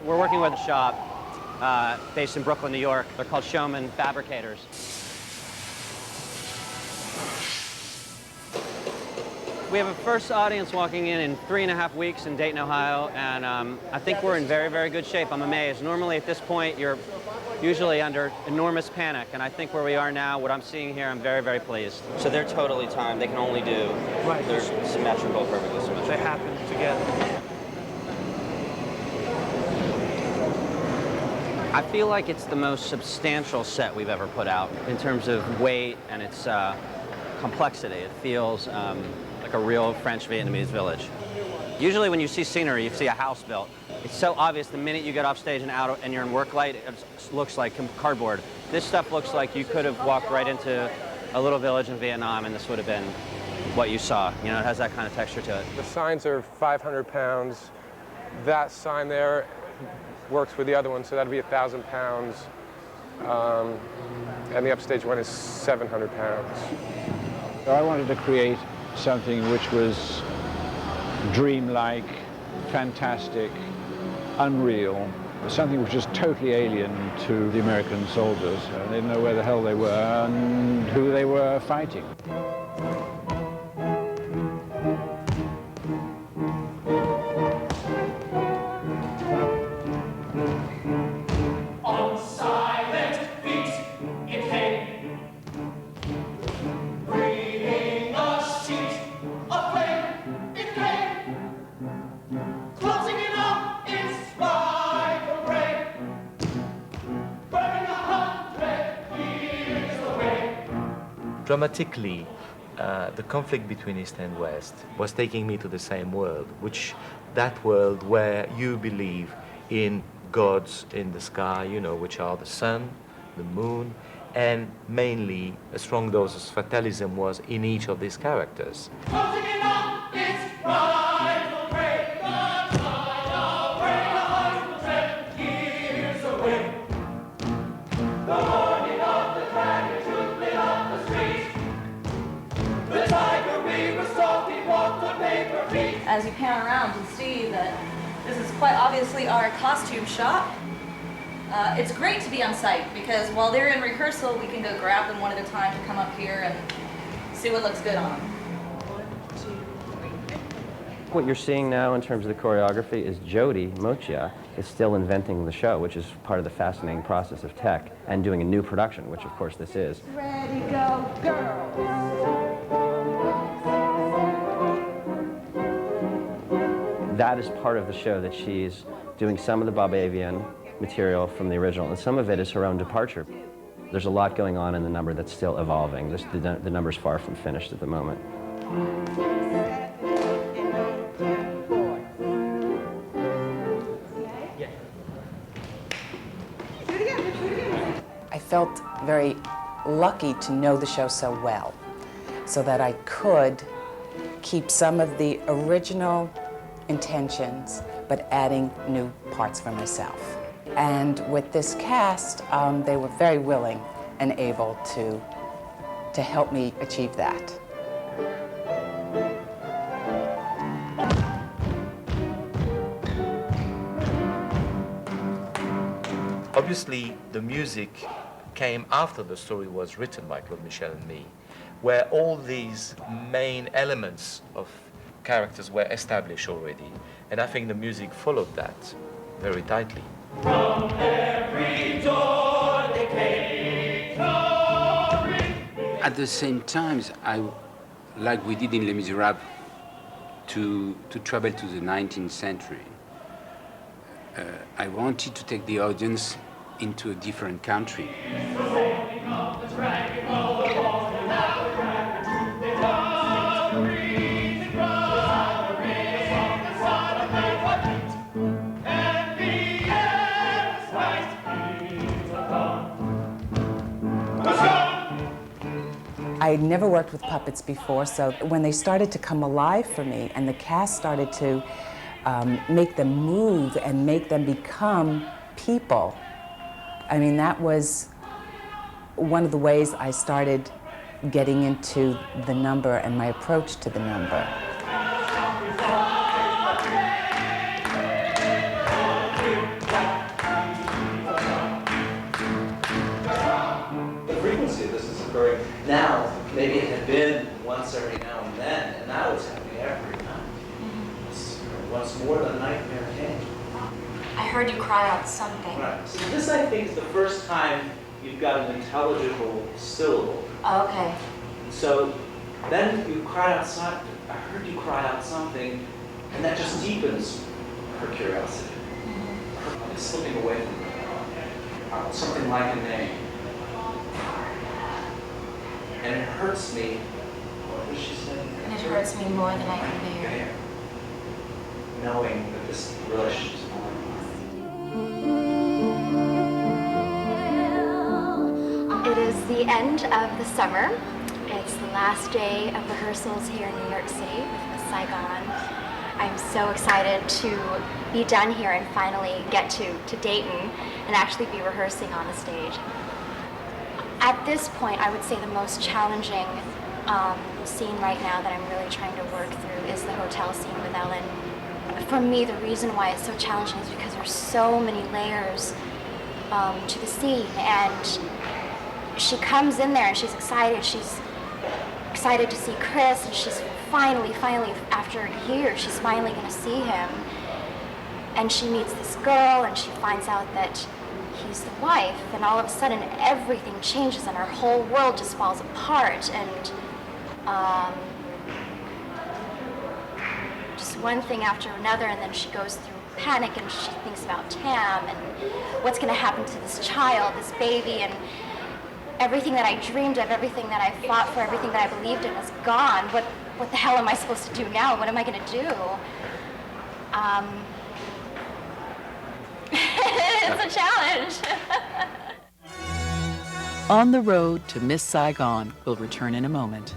We're working with a shop based in Brooklyn, New York. They're called Showman Fabricators. We have a first audience walking in 3.5 weeks in Dayton, Ohio, and I think we're in very, very good shape. I'm amazed. Normally at this point, you're usually under enormous panic, and I think where we are now, what I'm seeing here, I'm very, very pleased. So they're totally timed. They can only do, right. They're symmetrical, perfectly symmetrical. They happen together. I feel like it's the most substantial set we've ever put out in terms of weight and its complexity. It feels like a real French-Vietnamese village. Usually when you see scenery, you see a house built. It's so obvious the minute you get off stage and out and you're in work light, it looks like cardboard. This stuff looks like you could have walked right into a little village in Vietnam and this would have been what you saw. You know, it has that kind of texture to it. The signs are 500 pounds. That sign there works with the other one, so that'd be 1,000 pounds. And the upstage one is 700 pounds. So I wanted to create something which was dreamlike, fantastic, unreal, something which was totally alien to the American soldiers. They didn't know where the hell they were and who they were fighting. Dramatically, the conflict between East and West was taking me to the same world, that world where you believe in gods in the sky, you know, which are the sun, the moon, and mainly a strong dose of fatalism was in each of these characters. As you pan around, you see that this is quite obviously our costume shop. It's great to be on site because while they're in rehearsal, we can go grab them one at a time to come up here and see what looks good on them. What you're seeing now in terms of the choreography is Jody Mochia is still inventing the show, which is part of the fascinating process of tech, and doing a new production, which of course this is. Ready, go, girls! That is part of the show, that she's doing some of the Bob Avian material from the original, and some of it is her own departure. There's a lot going on in the number that's still evolving. The number's far from finished at the moment. I felt very lucky to know the show so well, so that I could keep some of the original intentions, but adding new parts for myself. And with this cast, they were very willing and able to help me achieve that. Obviously, the music came after the story was written by Claude Michel and me, where all these main elements of characters were established already, and I think the music followed that very tightly. From every door they came pouring. At the same time, like we did in Les Miserables, to travel to the 19th century. I wanted to take the audience into a different country. I had never worked with puppets before, so when they started to come alive for me and the cast started to make them move and make them become people, I mean, that was one of the ways I started getting into the number and my approach to the number. once every now and then, and now it's happening every night. Once more, the nightmare came. I heard you cry out something. Right. So this, I think, is the first time you've got an intelligible syllable. Oh, okay. So then you cry out something. I heard you cry out something, and that just deepens her curiosity. It's slipping away from her. Something like a name. And it hurts me. What did she say? And it hurts me more than I can bear. Knowing that this relationship is more. It is the end of the summer. It's the last day of rehearsals here in New York City with Saigon. I'm so excited to be done here and finally get to Dayton and actually be rehearsing on the stage. At this point, I would say the most challenging scene right now that I'm really trying to work through is the hotel scene with Ellen. For me, the reason why it's so challenging is because there's so many layers to the scene, and she comes in there and she's excited. She's excited to see Chris, and she's finally, after years, she's finally going to see him. And she meets this girl, and she finds out that he's the wife, and all of a sudden everything changes and her whole world just falls apart, and just one thing after another, and then she goes through panic and she thinks about Tam and what's going to happen to this child, this baby, and everything that I dreamed of, everything that I fought for, everything that I believed in is gone. What the hell am I supposed to do now? What am I going to do? It's a challenge. On the Road to Miss Saigon will return in a moment.